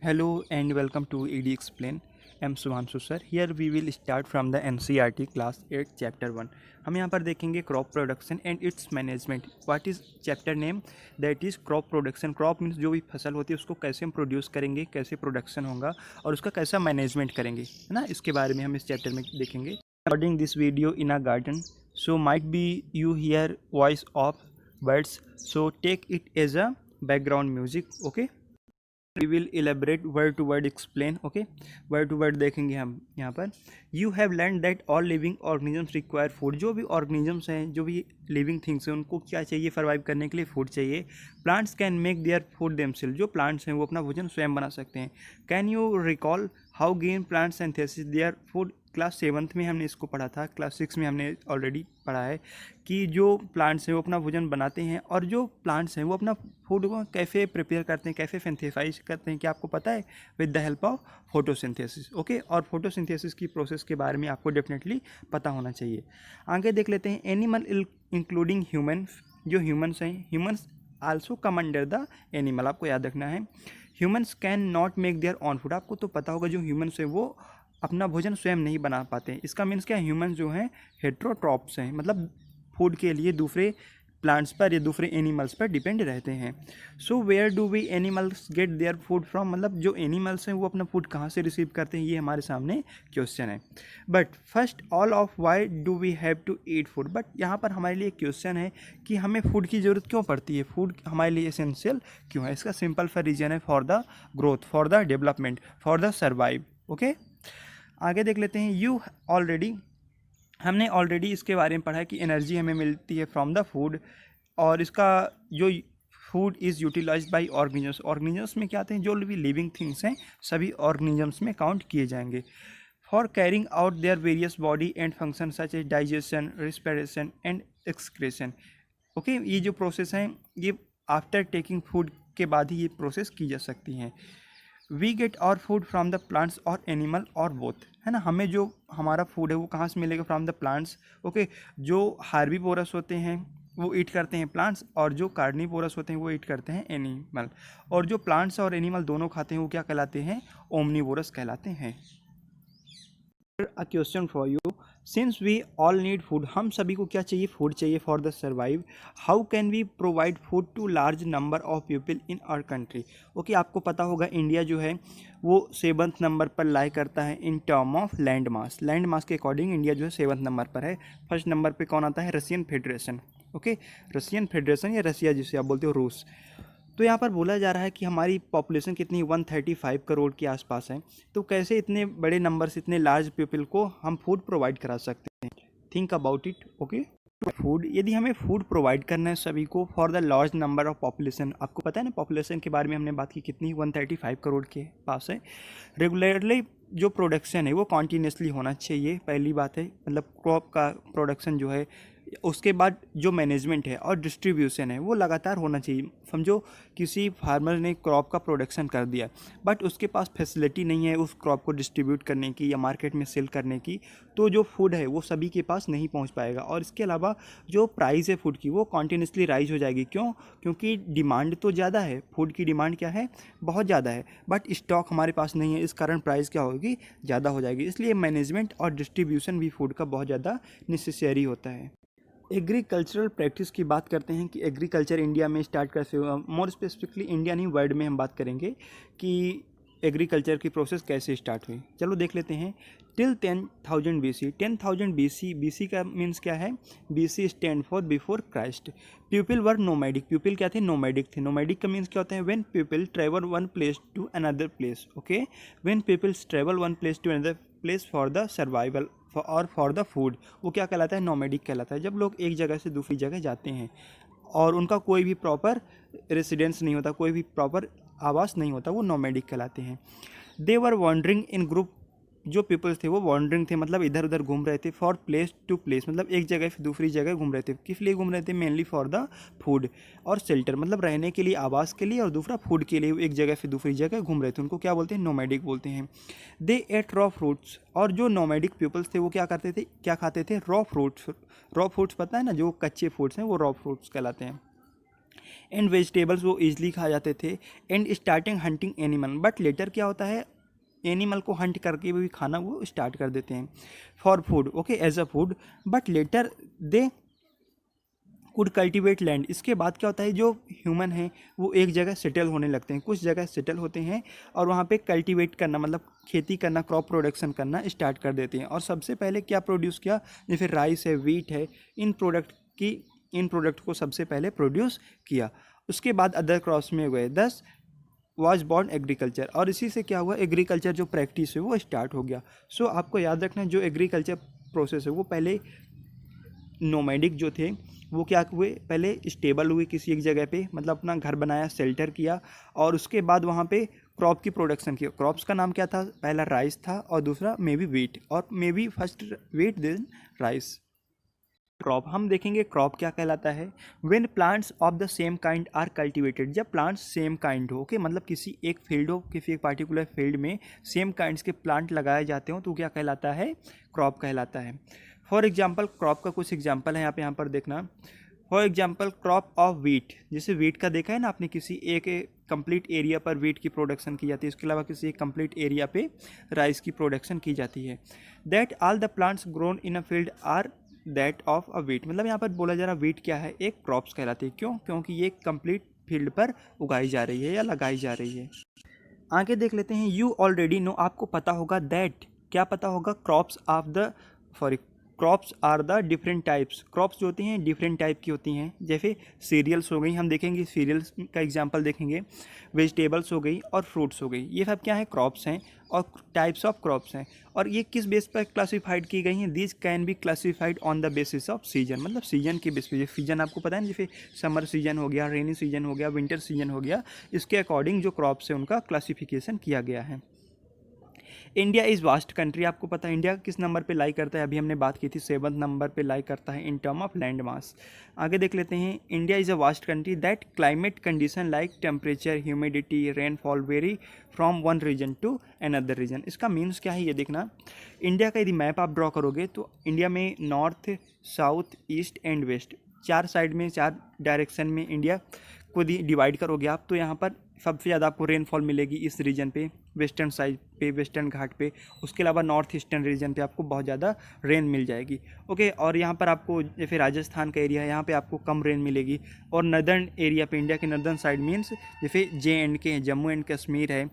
Hello and welcome to ED Explain. I'm Suvanshu sir. Here we will start from the NCERT class 8 chapter 1. हम यहाँ पर देखेंगे crop production and it's management. What is chapter name? That is crop production. Crop means जो भी फसल होती है उसको कैसे हम प्रोड्यूस करेंगे, कैसे प्रोडक्शन होगा और उसका कैसा मैनेजमेंट करेंगे, है ना. इसके बारे में हम इस चैप्टर में देखेंगे. Recording this video in a garden, so might be you hear voice of birds, so take it as a background music. Okay, we will elaborate word to word explain. Okay, word to word देखेंगे हम यहाँ पर. You have learn that all living organisms require food. जो भी organisms हैं, जो भी living things हैं, उनको क्या चाहिए? सर्वाइव करने के लिए फूड चाहिए. Plants can make their food themselves. जो प्लांट्स हैं वो अपना भोजन स्वयं बना सकते हैं. Can you recall how green plant synthesis their food? Class 7th में हमने इसको पढ़ा था. क्लास 6 में हमने ऑलरेडी पढ़ा है कि जो प्लांट्स हैं वो अपना भोजन बनाते हैं और जो प्लांट्स हैं वो अपना फूड को कैसे प्रिपेयर करते हैं, कैसे सिंथेसाइज करते हैं, क्या आपको पता है? With the help of photosynthesis. Okay, और फोटोसिंथेसिस की प्रोसेस के बारे में आपको डेफिनेटली पता होना चाहिए. आगे देख लेते हैं. Animal including humans. जो ह्यूमन्स हैं, humans also come under the animal. आपको याद रखना है, humans can not make their on food. आपको तो पता होगा जो ह्यूमन्स हैं वो अपना भोजन स्वयं नहीं बना पाते हैं. इसका मीन्स क्या है? ह्यूमन्स जो हैं हेट्रोट्रॉप्स हैं, मतलब फूड के लिए दूसरे प्लांट्स पर या दूसरे एनिमल्स पर डिपेंड रहते हैं. So where do we animals get their food from? मतलब जो एनिमल्स हैं वो अपना फूड कहाँ से रिसीव करते हैं, ये हमारे सामने क्वेश्चन है. But first all of why do we have to eat food. But यहाँ पर हमारे लिए क्वेश्चन है कि हमें फूड की ज़रूरत क्यों पड़ती है, फूड हमारे लिए एसेंशियल क्यों है? इसका सिंपल सा रीज़न है for the growth, for the development, for the survive. Okay, आगे देख लेते हैं. हमने ऑलरेडी इसके बारे में पढ़ा है कि एनर्जी हमें मिलती है फ्रॉम द फूड, और इसका जो food is utilised by organisms. Organisms में क्या आते हैं? जो भी लिविंग थिंग्स हैं सभी ऑर्गेनिजम्स में काउंट किए जाएंगे. For carrying out their various body and function such as digestion, respiration and excretion. Okay, ये जो प्रोसेस हैं ये आफ्टर टेकिंग फूड के बाद ही ये प्रोसेस की जा सकती हैं. We get our food from the plants और एनिमल और बोथ, है ना. हमें जो हमारा फूड है वो कहाँ से मिलेगा? From the plants. ओके, जो हार्बीवोरस होते हैं वो ईट करते हैं प्लांट्स, और जो कार्निवोरस होते हैं वो ईट करते हैं एनिमल. और जो प्लांट्स और एनिमल दोनों खाते हैं वो क्या कहलाते हैं? ओमनीवोरस कहलाते हैं. A question for you. Since we all need food, हम सभी को क्या चाहिए? फूड चाहिए for the survive. How can we provide food to large number of people in our country? Okay, आपको पता होगा इंडिया जो है वो 7th नंबर पर लाई करता है in term of land mass. Land mass के अकॉर्डिंग इंडिया जो है 7th नंबर पर है. फर्स्ट नंबर पर कौन आता है? Russian federation. Okay, Russian federation या रसिया जिसे आप बोलते हो, रूस. तो यहाँ पर बोला जा रहा है कि हमारी पॉपुलेशन कितनी 135 करोड़ के आसपास है. तो कैसे इतने बड़े नंबर से इतने लार्ज पीपल को हम फूड प्रोवाइड करा सकते हैं? Think about it. Okay, food, यदि हमें फूड प्रोवाइड करना है सभी को for the large number of population, आपको पता है ना पॉपुलेशन के बारे में हमने बात की, कितनी 135 करोड़ के पास है. रेगुलरली जो प्रोडक्शन है वो कॉन्टीन्यूसली होना चाहिए, पहली बात है. मतलब क्रॉप का प्रोडक्शन जो है, उसके बाद जो मैनेजमेंट है और डिस्ट्रीब्यूशन है वो लगातार होना चाहिए. समझो किसी फार्मर ने क्रॉप का प्रोडक्शन कर दिया बट उसके पास फैसिलिटी नहीं है उस क्रॉप को डिस्ट्रीब्यूट करने की या मार्केट में सेल करने की, तो जो फूड है वो सभी के पास नहीं पहुंच पाएगा. और इसके अलावा जो प्राइस है फूड की वो कॉन्टीन्यूसली राइज हो जाएगी. क्यों? क्योंकि डिमांड तो ज़्यादा है, फूड की डिमांड क्या है? बहुत ज़्यादा है, बट स्टॉक हमारे पास नहीं है. इस कारण प्राइस क्या होगी? ज़्यादा हो जाएगी. इसलिए मैनेजमेंट और डिस्ट्रीब्यूशन भी फूड का बहुत ज़्यादा नेसेसरी होता है. एग्रीकल्चरल प्रैक्टिस की बात करते हैं कि एग्रीकल्चर इंडिया में स्टार्ट कैसे हुआ. मोर स्पेसिफिकली इंडिया नहीं, वर्ल्ड में हम बात करेंगे कि एग्रीकल्चर की प्रोसेस कैसे स्टार्ट हुई. चलो देख लेते हैं. Till 10,000 BC. 10,000 BC. BC का मीन्स क्या है? BC stand for before Christ. People were nomadic. People क्या थे? नोमैडिक थे. नोमैडिक का मीन्स क्या होता है? When people travel one place to another place. Okay, when peoples travel one place to another place for the survival और for the food, वो क्या कहलाता है? नोमैडिक कहलाता है. जब लोग एक जगह से दूसरी जगह जाते हैं और उनका कोई भी प्रॉपर रेसिडेंस नहीं होता, कोई भी प्रॉपर आवास नहीं होता, वो नोमैडिक कहलाते हैं. दे वर वॉन्डरिंग इन ग्रुप. जो पीपल्स थे वो वॉन्डरिंग थे, मतलब इधर उधर घूम रहे थे. फॉर प्लेस टू प्लेस, मतलब एक जगह से दूसरी जगह घूम रहे थे. किस लिए घूम रहे थे? Mainly for the food. और शेल्टर, मतलब रहने के लिए, आवास के लिए, और दूसरा फूड के लिए एक जगह से दूसरी जगह घूम रहे थे. उनको क्या बोलते हैं? नोमैडिक बोलते हैं. दे एट रॉ फ्रूट्स. और जो नोमैडिक पीपल्स थे वो क्या करते थे? क्या खाते थे? Raw fruits. रॉ फ्रूट्स पता है ना, जो कच्चे फ्रूट्स हैं वो रॉ फ्रूट्स कहलाते हैं. एंड वेजिटेबल्स वो ईजिली खा जाते थे, and starting hunting animal, but later क्या होता है, एनिमल को हंट करके भी खाना वो स्टार्ट कर देते हैं for food, okay, as a food, but later they could cultivate land. इसके बाद क्या होता है, जो ह्यूमन है वो एक जगह सेटल होने लगते हैं, कुछ जगह सेटल होते हैं और वहाँ पे कल्टिवेट करना मतलब खेती करना, क्रॉप प्रोडक्शन करना स्टार्ट कर देते हैं। और सबसे पहले क्या प्रोड्यूस किया, जैसे राइस है, वीट है, इन प्रोडक्ट को सबसे पहले प्रोड्यूस किया। उसके बाद अदर क्रॉप्स में गए, दस वॉज बॉर्न एग्रीकल्चर, और इसी से क्या हुआ, एग्रीकल्चर जो प्रैक्टिस है वो स्टार्ट हो गया। सो आपको याद रखना, जो एग्रीकल्चर प्रोसेस है वो पहले नोमैडिक जो थे वो क्या हुए, पहले स्टेबल हुए किसी एक जगह पे, मतलब अपना घर बनाया, शेल्टर किया, और उसके बाद वहाँ पे क्रॉप की प्रोडक्शन की। क्रॉप्स का नाम क्या था, पहला राइस था और दूसरा मे बी वीट, और maybe first wheat then rice. Crop हम देखेंगे क्रॉप क्या कहलाता है, when plants of the same kind are cultivated, जब प्लांट्स सेम काइंड हो, ओके, मतलब किसी एक फील्ड हो, किसी एक पार्टिकुलर फील्ड में सेम काइंड्स के प्लांट लगाए जाते हो तो क्या कहलाता है, क्रॉप कहलाता है। फॉर एग्जाम्पल क्रॉप का कुछ एग्जाम्पल है यहाँ पर देखना। For example crop of wheat, जैसे वीट का देखा है ना आपने, किसी एक कंप्लीट एरिया पर वीट की प्रोडक्शन की जाती है, इसके अलावा किसी एक कंप्लीट एरिया पे राइस की प्रोडक्शन की जाती है। That all the plants grown in a field are that of a wheat, मतलब यहाँ पर बोला जा रहा वीट क्या है, एक क्रॉप्स कहलाती है। क्यों, क्योंकि ये कंप्लीट फील्ड पर उगाई जा रही है या लगाई जा रही है। आगे देख लेते हैं, यू ऑलरेडी नो, आपको पता होगा, दैट क्या पता होगा, crops of the sorry crops are the different types, crops जो होती हैं डिफरेंट टाइप की होती हैं, जैसे सीरियल्स हो गई, हम देखेंगे सीरियल्स का एग्जांपल देखेंगे, वेजिटेबल्स हो गई और फ्रूट्स हो गई, ये सब क्या है, क्रॉप्स हैं और टाइप्स ऑफ क्रॉप्स हैं। और ये किस बेस पर क्लासीफाइड की गई हैं, these can be classified on the basis off season, मतलब सीजन के बेस पे। सीजन आपको पता है ना, जैसे समर सीजन हो गया, रेनी सीजन हो गया, विंटर सीजन हो गया, इसके अकॉर्डिंग जो क्रॉप्स है उनका क्लासिफिकेशन किया गया है। इंडिया इज़ वास्ट कंट्री, आपको पता है इंडिया किस नंबर पे लाई करता है, अभी हमने बात की थी 7th नंबर पे लाई करता है in term of land mass. आगे देख लेते हैं, India is a vast country that climate condition like temperature, humidity, rainfall vary from one region to another region. इसका मीन्स क्या है ये देखना, इंडिया का यदि मैप आप ड्रॉ करोगे तो इंडिया में north, south, east and west, चार साइड में, चार डायरेक्शन में इंडिया को डिवाइड करोगे आप, तो यहाँ पर सबसे ज़्यादा आपको रेनफॉल मिलेगी इस रीजन पे, वेस्टर्न साइड पे, वेस्टर्न घाट पे। उसके अलावा नॉर्थ ईस्टर्न रीजन पे आपको बहुत ज़्यादा रेन मिल जाएगी, ओके। और यहाँ पर आपको जैसे राजस्थान का एरिया है, यहाँ पे आपको कम रेन मिलेगी। और नदर्न एरिया पे, इंडिया के नदर्न साइड मीन्स जैसे JNK, जम्मू एंड कश्मीर है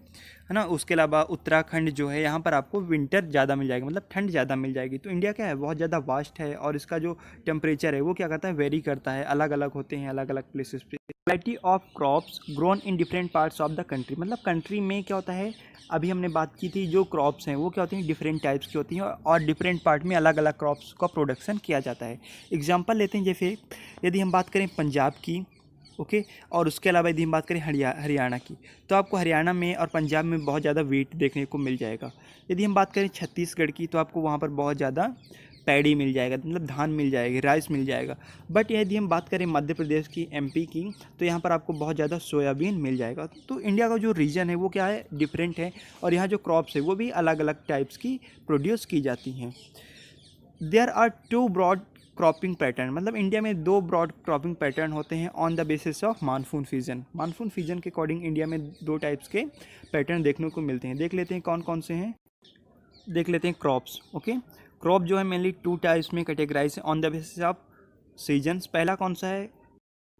ना, उसके अलावा उत्तराखंड जो है, यहाँ पर आपको विंटर ज़्यादा मिल जाएगी, मतलब ठंड ज़्यादा मिल जाएगी। तो इंडिया क्या है, बहुत ज़्यादा वास्ट है, और इसका जो टेम्परेचर है वो क्या करता है, वेरी करता है, अलग अलग होते हैं अलग अलग प्लेसेस पे। Variety of crops grown in different parts of the country, मतलब कंट्री में क्या होता है, अभी हमने बात की थी जो क्रॉप्स हैं वो क्या होती हैं, डिफरेंट टाइप्स की होती हैं, और डिफरेंट पार्ट में अलग अलग क्रॉप्स का प्रोडक्शन किया जाता है। एग्जांपल लेते हैं, जैसे यदि हम बात करें पंजाब की, ओके, और उसके अलावा यदि हम बात करें हरियाणा की, तो आपको हरियाणा में और पंजाब में बहुत ज़्यादा वीट देखने को मिल जाएगा। यदि हम बात करें छत्तीसगढ़ की, तो आपको वहाँ पर बहुत ज़्यादा पैडी मिल जाएगा, मतलब धान मिल जाएगी, राइस मिल जाएगा। बट यदि हम बात करें मध्य प्रदेश की, MP की, तो यहाँ पर आपको बहुत ज़्यादा सोयाबीन मिल जाएगा। तो इंडिया का जो रीजन है वो क्या है, डिफरेंट है, और यहाँ जो क्रॉप्स है वो भी अलग अलग टाइप्स की प्रोड्यूस की जाती हैं। There are 2 broad cropping pattern, मतलब इंडिया में 2 ब्रॉड क्रॉपिंग पैटर्न होते हैं on the basis of monsoon season. Monsoon season के अकॉर्डिंग इंडिया में 2 टाइप्स के पैटर्न देखने को मिलते हैं। देख लेते हैं कौन कौन से हैं, देख लेते हैं क्रॉप्स, ओके। क्रॉप जो है मेनली 2 टाइप्स में कैटेगराइज है on the basis of seasons. पहला कौन सा है,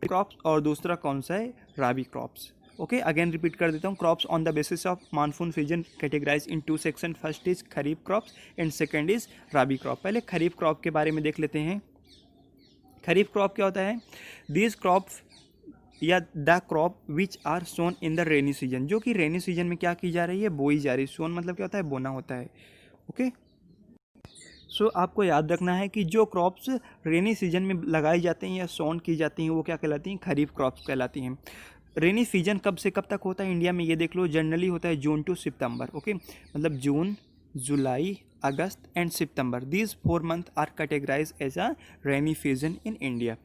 क्रॉप्स, और दूसरा कौन सा है, rabi crops, okay. Again repeat कर देता हूँ, crops on the basis of monsoon season categorise in 2 section, first is kharif crops and second is rabi crop. पहले खरीफ क्रॉप के बारे में देख लेते हैं। खरीफ क्रॉप क्या होता है, दीज क्रॉप्स या the crop which are sown in the rainy season, जो कि रेनी सीजन में क्या की जा रही है, बोई जा रही है। सोन मतलब क्या होता है, बोना होता है, ओके। सो आपको याद रखना है कि जो क्रॉप्स रेनी सीजन में लगाई जाती हैं या सोन की जाती हैं वो क्या कहलाती हैं, खरीफ क्रॉप्स कहलाती हैं। रेनी सीजन कब से कब तक होता है इंडिया में, ये देख लो, जनरली होता है जून टू सितंबर, ओके, मतलब June, July, August and September, these 4 month are categorize as a rainy season in India.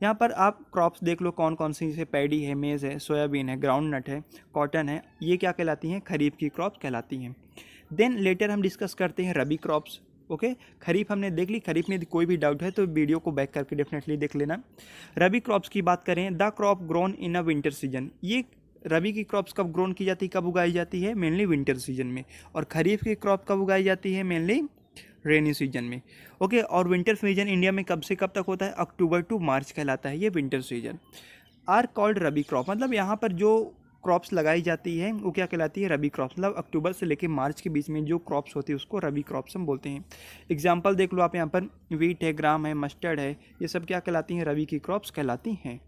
यहाँ पर आप क्रॉप्स देख लो कौन कौन सी, जैसे पैडी है, मेज़ है, सोयाबीन है, ग्राउंड नट है, कॉटन है, ये क्या कहलाती हैं, खरीफ की क्रॉप कहलाती हैं। देन लेटर हम डिस्कस करते हैं रबी क्रॉप्स। ओके, खरीफ हमने देख ली, खरीफ में कोई भी डाउट है तो वीडियो को बैक करके डेफिनेटली देख लेना। रबी क्रॉप्स की बात करें, the crop grown in a winter season, ये रबी की क्रॉप्स कब ग्रोन की जाती है, कब उगाई जाती है, मेनली विंटर सीजन में। और खरीफ की क्रॉप कब उगाई जाती है, मेनली रेनी सीजन में। ओके, और विंटर सीजन इंडिया में कब से कब तक होता है, अक्टूबर टू मार्च कहलाता है ये winter season. Are called rabi crop, मतलब यहाँ पर जो क्रॉप्स लगाई जाती है वो क्या कहलाती है, रबी क्रॉप्स, मतलब अक्टूबर से लेकर मार्च के बीच में जो क्रॉप्स होती है उसको रबी क्रॉप्स हम बोलते हैं। एग्जाम्पल देख लो आप, यहाँ पर वीट है, ग्राम है, मस्टर्ड है, ये सब क्या कहलाती हैं, रबी की क्रॉप्स कहलाती हैं।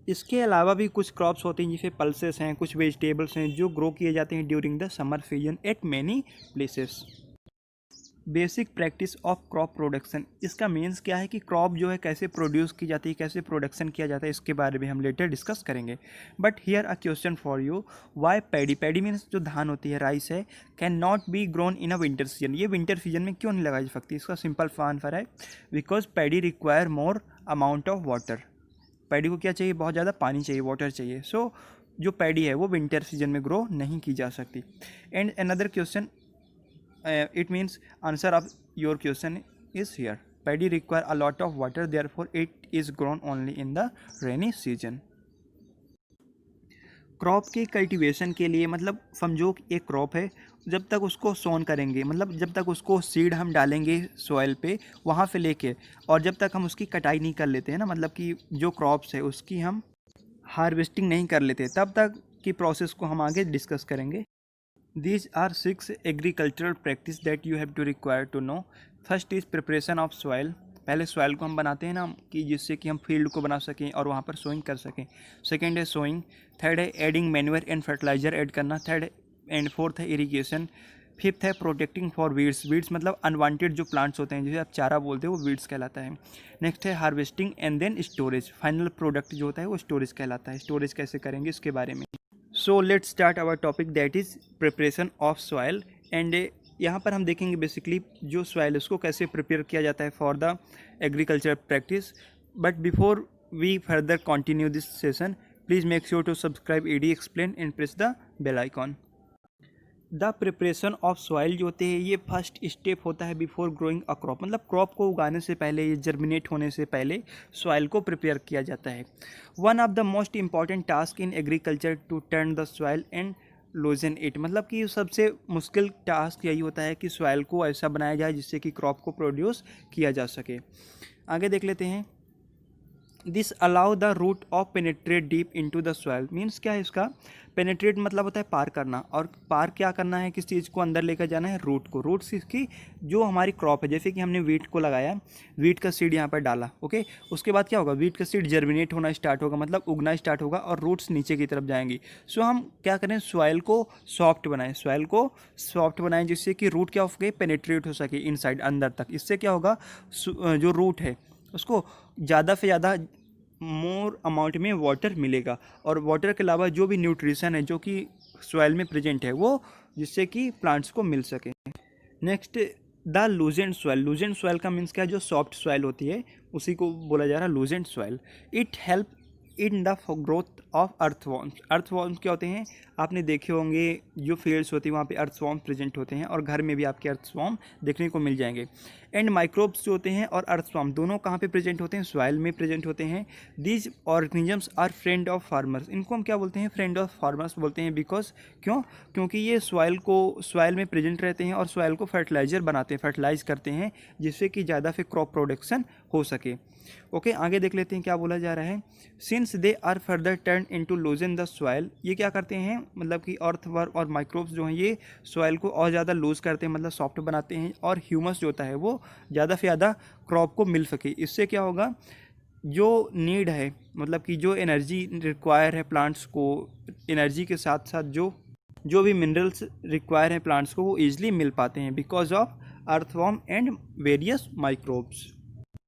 इसके अलावा भी कुछ क्रॉप्स होते हैं जैसे पल्सेस हैं, कुछ वेजिटेबल्स हैं जो ग्रो किए जाते हैं during the summer season eight many places. Basic practice of crop production, इसका मीन्स क्या है कि क्रॉप जो है कैसे प्रोड्यूस की जाती है, कैसे प्रोडक्शन किया जाता है, इसके बारे में हम लेटर डिस्कस करेंगे। But here a question for you, why paddy, paddy means जो धान होती है, राइस है, can not be grown in a winter season, ये विंटर सीजन में क्यों नहीं लगाई जा सकती। इसका सिंपल आंसर है because paddy require more amount of water, paddy को क्या चाहिए, बहुत ज़्यादा पानी चाहिए, वाटर चाहिए। सो जो पैडी है वो विंटर सीजन में ग्रो नहीं की जा सकती। And another question, it means answer of your question is here, paddy require a lot of water, therefore it is grown only in the rainy season। Crop की cultivation के लिए, मतलब समझो एक क्रॉप है, जब तक उसको सोन करेंगे, मतलब जब तक उसको सीड हम डालेंगे सॉइल पे वहाँ से लेके, और जब तक हम उसकी कटाई नहीं कर लेते हैं ना, मतलब कि जो क्रॉप्स है उसकी हम हार्वेस्टिंग नहीं कर लेते, तब तक की प्रोसेस को हम आगे डिस्कस करेंगे। These are 6 agricultural practice that you have to require to know। First is preparation of soil, पहले सॉइल को हम बनाते हैं ना कि जिससे कि हम फील्ड को बना सकें और वहाँ पर सोइंग कर सकें। सेकेंड है सोइंग, थर्ड है adding manure and fertiliser add करना, थर्ड एंड फोर्थ है इरीगेशन, फिफ्थ है प्रोटेक्टिंग फॉर वीड्स, वीड्स मतलब अनवांटेड जो प्लांट्स होते हैं जिसे आप चारा बोलते हो वो वीड्स कहलाता है। नेक्स्ट है harvesting and then storage, final product जो होता है वो स्टोरेज कहलाता है। स्टोरेज कैसे करेंगे इसके बारे में। So let's start our topic that is preparation of soil. And यहाँ पर हम देखेंगे बेसिकली जो सॉइल उसको कैसे प्रिपेयर किया जाता है for the agriculture practice. But before we further continue this session, please make sure to subscribe ED explain and press the bell icon. The preparation of soil जो होते हैं ये फर्स्ट स्टेप होता है बिफोर ग्रोइंग अ क्रॉप, मतलब crop को उगाने से पहले, ये जर्मिनेट होने से पहले सॉइल को प्रिपेयर किया जाता है। One of the most important task in agriculture to turn the soil and loosen it, मतलब कि सबसे मुश्किल टास्क यही होता है कि सॉइल को ऐसा बनाया जाए जिससे कि क्रॉप को प्रोड्यूस किया जा सके। आगे देख लेते हैं। This allow the root of penetrate deep into the soil, means क्या है इसका, पेनेट्रेट मतलब होता है पार करना, और पार क्या करना है, किस चीज़ को अंदर लेकर जाना है, रूट को। रूट से इसकी जो हमारी क्रॉप है, जैसे कि हमने वीट को लगाया, वीट का सीड यहाँ पर डाला, ओके, उसके बाद क्या होगा, वीट का सीड जर्मिनेट होना स्टार्ट होगा, मतलब उगना स्टार्ट होगा और रूट्स नीचे की तरफ जाएंगी। सो हम क्या करें, सॉइल को सॉफ्ट बनाएं, सॉइल को सॉफ्ट बनाएं जिससे कि रूट क्या हो सके, पेनेट्रेट हो सके इनसाइड अंदर तक। इससे क्या होगा, जो रूट है उसको ज़्यादा से ज़्यादा मोर अमाउंट में वाटर मिलेगा, और वाटर के अलावा जो भी न्यूट्रिशन है जो कि सॉइल में प्रेजेंट है वो जिससे कि प्लांट्स को मिल सके। नेक्स्ट द लूजेंट सॉइल, लूजेंट सॉइल का मीन्स क्या है, जो सॉफ्ट सॉइल होती है उसी को बोला जा रहा है loosened soil. It help in the growth of earthworms, earthworms क्या होते हैं, आपने देखे होंगे जो फील्ड्स होती है वहाँ पे अर्थवॉर्म प्रेजेंट होते हैं, और घर में भी आपके अर्थवॉर्म देखने को मिल जाएंगे। एंड माइक्रोब्स जो होते हैं और अर्थवॉर्म दोनों कहाँ पे प्रेजेंट होते हैं, सॉइल में प्रेजेंट होते हैं। These organisms are friend of farmers, इनको हम क्या बोलते हैं, फ्रेंड ऑफ फार्मर्स बोलते हैं। बिकॉज क्योंकि ये सॉइल में प्रेजेंट रहते हैं और सॉइल को फर्टिलाइजर बनाते हैं, फर्टिलाइज करते हैं जिससे कि ज़्यादा फिर क्रॉप प्रोडक्शन हो सके। ओके, आगे देख लेते हैं क्या बोला जा रहा है। Since they are further turn into loosen the soil, ये क्या करते हैं, मतलब कि अर्थवर्म और माइक्रोब्स जो हैं ये सॉइल को और ज़्यादा लूज करते हैं, मतलब सॉफ्ट बनाते हैं, और ह्यूमस जो होता है वो ज़्यादा से ज़्यादा क्रॉप को मिल सके। इससे क्या होगा, जो नीड है, मतलब कि जो एनर्जी रिक्वायर है प्लांट्स को, एनर्जी के साथ साथ जो भी मिनरल्स रिक्वायर हैं प्लांट्स को वो ईजिली मिल पाते हैं because of earthworm and various microbes.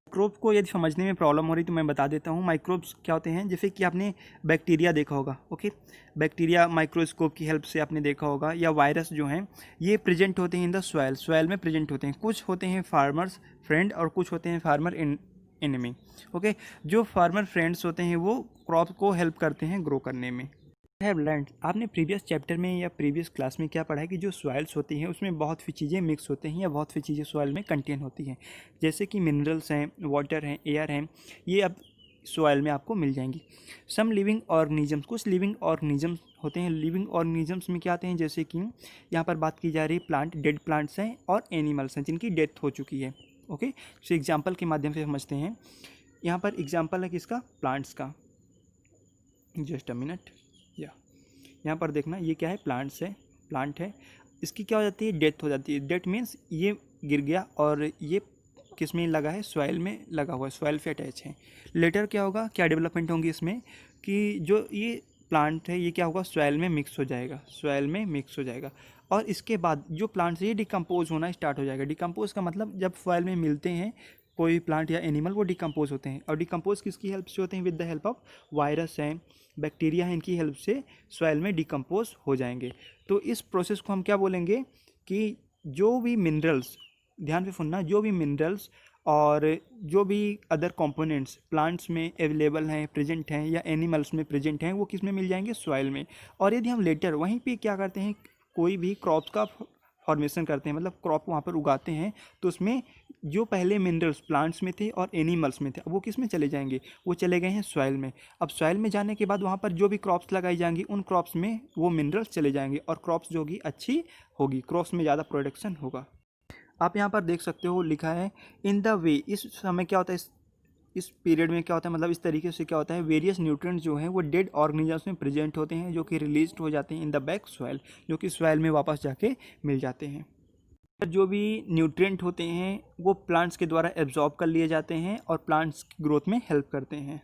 Microbe को यदि समझने में प्रॉब्लम हो रही तो मैं बता देता हूँ। माइक्रोब्स क्या होते हैं, जैसे कि आपने बैक्टीरिया देखा होगा, ओके, बैक्टीरिया माइक्रोस्कोप की हेल्प से आपने देखा होगा, या वायरस जो हैं ये प्रेजेंट होते हैं इन द सॉइल, सॉइल में प्रेजेंट होते हैं। कुछ होते हैं फार्मर्स फ्रेंड और कुछ होते हैं फार्मर एनिमी। ओके, जो फार्मर फ्रेंड्स होते हैं वो क्रॉप को हेल्प करते हैं ग्रो करने में। हैव लर्न, आपने प्रीवियस चैप्टर में या प्रीवियस क्लास में क्या पढ़ा है कि जो सॉइल्स होती हैं उसमें बहुत सी चीज़ें मिक्स होते हैं या बहुत सी चीज़ें सॉइल में कंटेन होती हैं, जैसे कि मिनरल्स हैं, वाटर हैं, एयर हैं, ये अब सॉइल में आपको मिल जाएंगी। सम लिविंग ऑर्गेनिजम्स, कुछ लिविंग ऑर्गेनिजम्स होते हैं। लिविंग ऑर्गेनिजम्स में क्या आते हैं, जैसे कि यहाँ पर बात की जा रही है प्लांट, डेड प्लांट्स हैं और एनिमल्स हैं जिनकी डेथ हो चुकी है। ओके, तो एग्जाम्पल के माध्यम से समझते हैं। यहाँ पर एग्जाम्पल है किसका, प्लांट्स का। जस्ट अ मिनट, या यहाँ पर देखना, ये क्या है, प्लांट्स है, प्लांट है, इसकी क्या हो जाती है, डेथ हो जाती है। डेथ मीन्स ये गिर गया और ये किस में लगा है, सॉइल में लगा हुआ है, सॉइल से अटैच है। लेटर क्या होगा, क्या डेवलपमेंट होंगी इसमें कि जो ये प्लांट है ये क्या होगा, सॉइल में मिक्स हो जाएगा, सॉइल में मिक्स हो जाएगा। और इसके बाद जो प्लांट्स है ये डिकम्पोज होना स्टार्ट हो जाएगा। डिकम्पोज का मतलब जब सॉइल में मिलते हैं कोई प्लांट या एनिमल, वो डिकम्पोज होते हैं। और डिकम्पोज किसकी हेल्प से होते हैं, with the help of virus हैं, बैक्टीरिया हैं, इनकी हेल्प से सॉइल में डिकम्पोज हो जाएंगे। तो इस प्रोसेस को हम क्या बोलेंगे कि जो भी मिनरल्स, ध्यान से सुनना, जो भी मिनरल्स और जो भी अदर कंपोनेंट्स प्लांट्स में अवेलेबल हैं, प्रेजेंट हैं, या एनिमल्स में प्रेजेंट हैं, वो किस में मिल जाएंगे, सॉइल में। और यदि हम लेटर वहीं पे क्या करते हैं, कोई भी क्रॉप्स का फॉर्मेशन करते हैं, मतलब क्रॉप वहाँ पर उगाते हैं, तो उसमें जो पहले मिनरल्स प्लांट्स में थे और एनिमल्स में थे, अब वो किस में चले जाएंगे, वो चले गए हैं सॉइल में। अब सॉइल में जाने के बाद वहाँ पर जो भी क्रॉप्स लगाई जाएंगी उन क्रॉप्स में वो मिनरल्स चले जाएंगे और क्रॉप्स जो होगी अच्छी होगी, क्रॉप्स में ज़्यादा प्रोडक्शन होगा। आप यहाँ पर देख सकते हो लिखा है इन द वे, इस समय क्या होता है, इस पीरियड में क्या होता है, मतलब इस तरीके से क्या होता है, वेरियस न्यूट्रिएंट्स जो हैं वो डेड ऑर्गेनिजम्स में प्रेजेंट होते हैं, जो कि रिलीज हो जाते हैं इन द बैक सॉइल, जो कि सॉइल में वापस जाके मिल जाते हैं। जो भी न्यूट्रिएंट होते हैं वो प्लांट्स के द्वारा एब्जॉर्ब कर लिए जाते हैं और प्लांट्स की ग्रोथ में हेल्प करते हैं।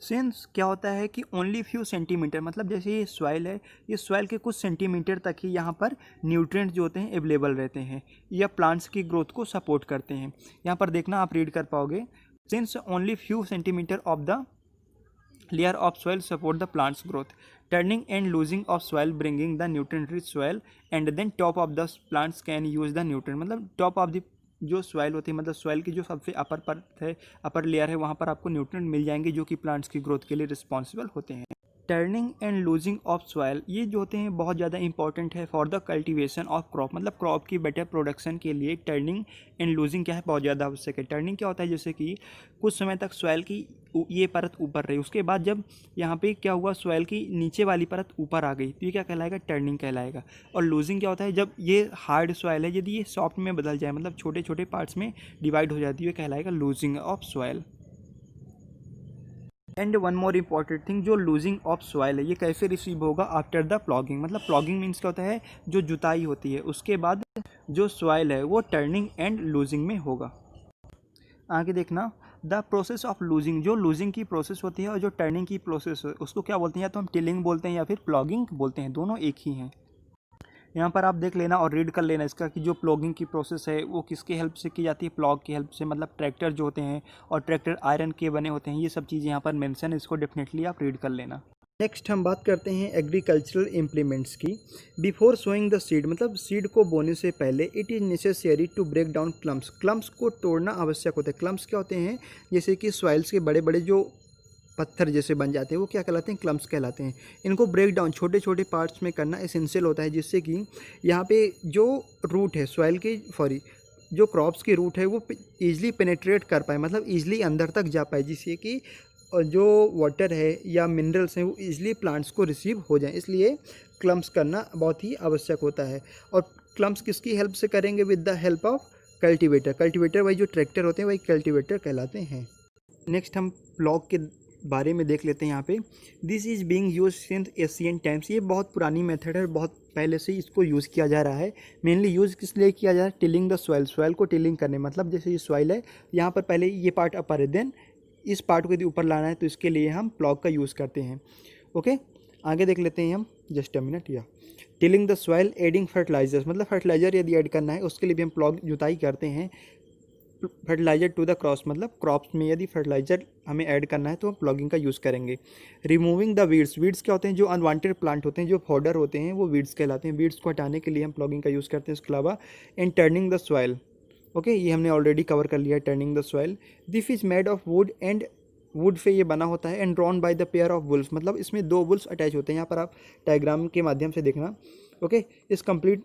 सिंस क्या होता है कि ओनली फ्यू सेंटीमीटर, मतलब जैसे ये सॉइल है, ये सॉइल के कुछ सेंटीमीटर तक ही यहाँ पर न्यूट्रिएंट जो होते हैं अवेलेबल रहते हैं या प्लांट्स की ग्रोथ को सपोर्ट करते हैं। यहाँ पर देखना, आप रीड कर पाओगे, since only few centimetre of the layer of soil support the plant's growth, turning and losing of soil bringing the nutrient rich soil, and then top of the plants can use the nutrient, मतलब top of the जो soil होती है, मतलब soil की जो सबसे अपर परत है, अपर लेयर है, वहाँ पर आपको न्यूट्रिएंट मिल जाएंगे जो कि प्लांट्स की ग्रोथ के लिए रिस्पॉन्सिबल होते हैं। Turning and losing of soil, ये जो होते हैं बहुत ज़्यादा इंपॉर्टेंट है for the cultivation of crop, मतलब क्रॉप की बेटर प्रोडक्शन के लिए टर्निंग एंड लूजिंग क्या है, बहुत ज़्यादा आवश्यक है। टर्निंग क्या होता है, जैसे कि कुछ समय तक सॉइल की ये परत ऊपर रही, उसके बाद जब यहाँ पे क्या हुआ, सॉइल की नीचे वाली परत ऊपर आ गई, तो ये क्या कहलाएगा, टर्निंग कहलाएगा। और लूजिंग क्या होता है, जब ये हार्ड सॉइल है यदि ये सॉफ्ट में बदल जाए, मतलब छोटे छोटे पार्ट्स में डिवाइड हो जाती है, ये कहलाएगा losing of soil. And one more important thing, जो लूजिंग ऑफ सॉइल है ये कैसे रिसीव होगा, आफ्टर द प्लॉगिंग, मतलब प्लॉगिंग मीन्स क्या होता है, जो जुताई होती है उसके बाद जो सॉइल है वो टर्निंग एंड लूजिंग में होगा। आगे देखना, द प्रोसेस ऑफ लूजिंग, जो लूजिंग की प्रोसेस होती है और जो टर्निंग की प्रोसेस है उसको क्या बोलते हैं, या तो हम टिलिंग बोलते हैं या फिर प्लॉगिंग बोलते हैं, दोनों एक ही हैं। यहाँ पर आप देख लेना और रीड कर लेना इसका कि जो प्लॉगिंग की प्रोसेस है वो किसके हेल्प से की जाती है, प्लॉग की हेल्प से, मतलब ट्रैक्टर जो होते हैं और ट्रैक्टर आयरन के बने होते हैं, ये सब चीज़ें यहाँ पर मेंशन है, इसको डेफिनेटली आप रीड कर लेना। नेक्स्ट हम बात करते हैं एग्रीकल्चरल इम्प्लीमेंट्स की। बिफोर सोइंग द सीड, मतलब सीड को बोने से पहले it is necessary to break down clumps, clumps को तोड़ना आवश्यक होता है। क्लम्प्स क्या होते हैं, जैसे कि सॉइल्स के बड़े बड़े जो पत्थर जैसे बन जाते हैं वो क्या कहलाते हैं, क्लम्प्स कहलाते हैं। इनको ब्रेक डाउन छोटे छोटे पार्ट्स में करना एसेंशियल होता है, जिससे कि यहाँ पे जो रूट है सॉइल की, सॉरी जो क्रॉप्स की रूट है वो ईजिली पेनेट्रेट कर पाए, मतलब ईजिली अंदर तक जा पाए, जिससे कि जो वाटर है या मिनरल्स हैं वो ईजिली प्लांट्स को रिसीव हो जाएं। इसलिए क्लम्प्स करना बहुत ही आवश्यक होता है। और क्लम्प्स किसकी हेल्प से करेंगे, with the help of cultivator. Cultivator वही जो ट्रैक्टर होते हैं वही कल्टीवेटर कहलाते हैं। नेक्स्ट हम प्लॉग के बारे में देख लेते हैं। यहाँ पे this is being used since ancient times, ये बहुत पुरानी मेथड है, बहुत पहले से इसको यूज़ किया जा रहा है। मेनली यूज़ किस लिए किया जा रहा है, टिलिंग द सॉइल, सॉइल को टिलिंग करने, मतलब जैसे ये सॉइल है यहाँ पर पहले ये पार्ट अपर है, देन इस पार्ट को यदि ऊपर लाना है तो इसके लिए हम प्लॉग का यूज़ करते हैं। ओके, आगे देख लेते हैं हम, जस्ट अ मिनट। या tilling the soil adding fertilisers, मतलब फर्टिलाइजर यदि ऐड करना है उसके लिए भी हम प्लॉग जुताई करते हैं। फर्टिलाइजर टू द क्रॉप्स, मतलब क्रॉप्स में यदि फर्टिलाइजर हमें ऐड करना है तो हम प्लॉगिंग का यूज़ करेंगे। रिमूविंग द वीड्स, वीड्स क्या होते हैं, जो अनवांटेड प्लांट होते हैं, जो फॉडर होते हैं वो वीड्स कहलाते हैं। वीड्स को हटाने के लिए हम प्लॉगिंग का यूज़ करते हैं। इसके अलावा and turning the soil, okay, ये हमने ऑलरेडी कवर कर लिया है, turning the soil. This is made of would and would say ये बना होता है and drawn by the pair of bulls, मतलब इसमें 2 बुल्स अटैच होते हैं। यहाँ पर आप डायग्राम के माध्यम से देखना। ओके, इस कंप्लीट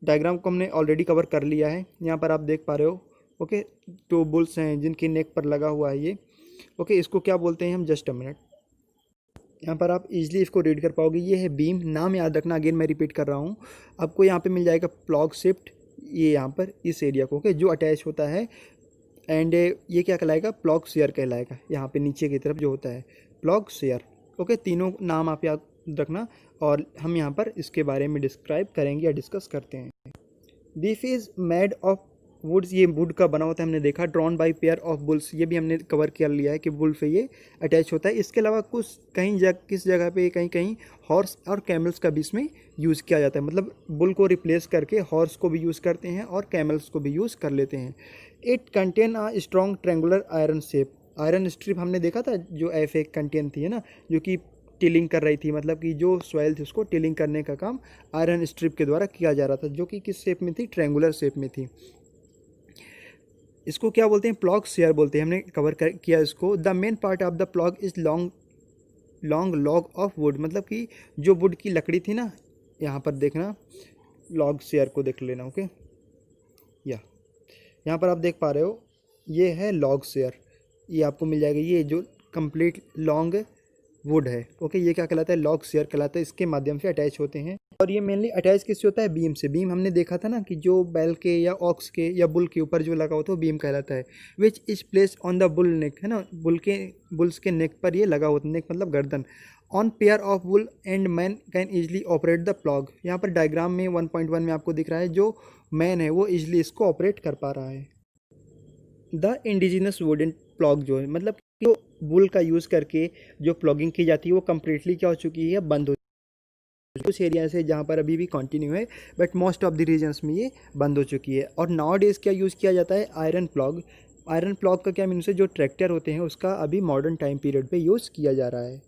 डायग्राम को हमने ऑलरेडी कवर कर लिया है। यहाँ पर आप देख पा रहे हो। ओके, 2 बुल्स हैं जिनकी नेक पर लगा हुआ है ये। ओके, इसको क्या बोलते हैं हम, जस्ट अ मिनट। यहाँ पर आप इजीली इसको रीड कर पाओगे। ये है बीम, नाम याद रखना, अगेन मैं रिपीट कर रहा हूँ। आपको यहाँ पे मिल जाएगा प्लॉग शिफ्ट, ये यहाँ पर इस एरिया को, ओके, जो अटैच होता है। एंड ये क्या कहलाएगा, प्लॉग शेयर कहलाएगा। यहाँ पे नीचे की तरफ जो होता है प्लॉग शेयर। ओके, तीनों नाम आप याद रखना और हम यहाँ पर इसके बारे में डिस्क्राइब करेंगे या डिस्कस करते हैं। This is made of woods, ये वुड का बना होता है, हमने देखा। Drawn by pair of bulls, ये भी हमने कवर कर लिया है कि बुल से ये अटैच होता है। इसके अलावा कुछ किस जगह पे कहीं कहीं हॉर्स और कैमल्स का भी इसमें यूज़ किया जाता है, मतलब बुल को रिप्लेस करके हॉर्स को भी यूज़ करते हैं और कैमल्स को भी यूज़ कर लेते हैं। It contain a strong triangular iron shape, iron strip हमने देखा था जो ऐसे कंटेन थी, है ना, जो कि टिलिंग कर रही थी, मतलब कि जो सॉइल थी उसको टिलिंग करने का काम आयरन स्ट्रिप के द्वारा किया जा रहा था, जो कि किस शेप में थी, ट्रेंगुलर शेप में थी। इसको क्या बोलते हैं, प्लॉग शेयर बोलते हैं, हमने कवर किया इसको। The main part of the plough is long log of would, मतलब कि जो वुड की लकड़ी थी ना, यहाँ पर देखना, लॉग शेयर को देख लेना। ओके, यहाँ पर आप देख पा रहे हो, ये है लॉग शेयर, ये आपको मिल जाएगा, ये जो कंप्लीट लॉन्ग वुड है। ओके, ये क्या कहलाता है, लॉग शेयर कहलाता है, इसके माध्यम से अटैच होते हैं। और ये मेनली अटैच किससे होता है, बीम से। बीम हमने देखा था ना कि जो बैल के या ऑक्स के या बुल के ऊपर जो लगा होता है वो बीम कहलाता है। Which is place on the bull neck, है ना, बुल्स के नेक पर ये लगा होता है, नेक मतलब गर्दन। On pair of bull and man can easily operate the plough, यहाँ पर डायग्राम में 1.1 में आपको दिख रहा है, जो मैन है वो ईजिली इसको ऑपरेट कर पा रहा है। द इंडिजिनस वुडन प्लॉग जो है, मतलब जो बुल का यूज़ करके जो प्लॉगिंग की जाती है वो कम्प्लीटली क्या हो चुकी है, बंद हो। कुछ एरियाज है जहाँ पर अभी भी कंटिन्यू है, but most of the regions में ये बंद हो चुकी है। और नाउ डेज क्या यूज़ किया जाता है, आयरन प्लॉग। आयरन प्लॉग का क्या मीन्स है, जो ट्रैक्टर होते हैं उसका अभी मॉडर्न टाइम पीरियड पे यूज़ किया जा रहा है।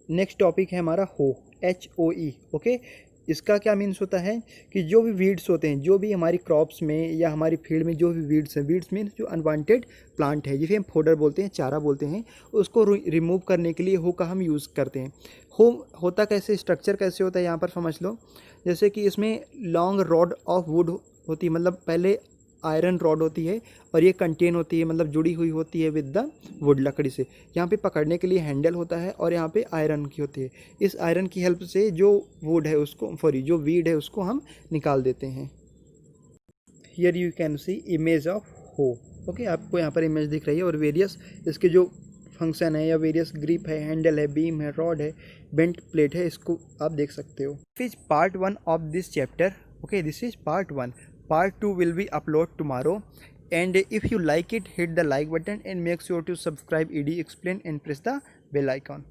नेक्स्ट टॉपिक है हमारा हो, HOE। ओके, इसका क्या मीन्स होता है कि जो भी वीड्स होते हैं, जो भी हमारी क्रॉप्स में या हमारी फील्ड में जो भी वीड्स हैं, वीड्स मीन्स जो अनवांटेड प्लांट है, जिसे हम फोडर बोलते हैं, चारा बोलते हैं, उसको रिमूव करने के लिए हो का हम यूज़ करते हैं। हो होता कैसे, स्ट्रक्चर कैसे होता है, यहाँ पर समझ लो। जैसे कि इसमें लॉन्ग रॉड ऑफ वुड होती है, मतलब पहले आयरन रॉड होती है और ये कंटेन होती है, मतलब जुड़ी हुई होती है विद द वुड, लकड़ी से। यहाँ पे पकड़ने के लिए हैंडल होता है और यहाँ पे आयरन की होती है। इस आयरन की हेल्प से जो वुड है उसको, जो वीड है उसको हम निकाल देते हैं। Here you can see image of हो। ओके, आपको यहाँ पर इमेज दिख रही है और वेरियस इसके जो फंक्शन है या वेरियस ग्रिप है, हैंडल है, बीम है, रॉड है, बेंट प्लेट है, इसको आप देख सकते हो। This is part 1 of this chapter. Okay, this is part 1. Part 2 will be upload tomorrow, and if you like it, hit the like button and make sure to subscribe ED Explain and press the bell icon.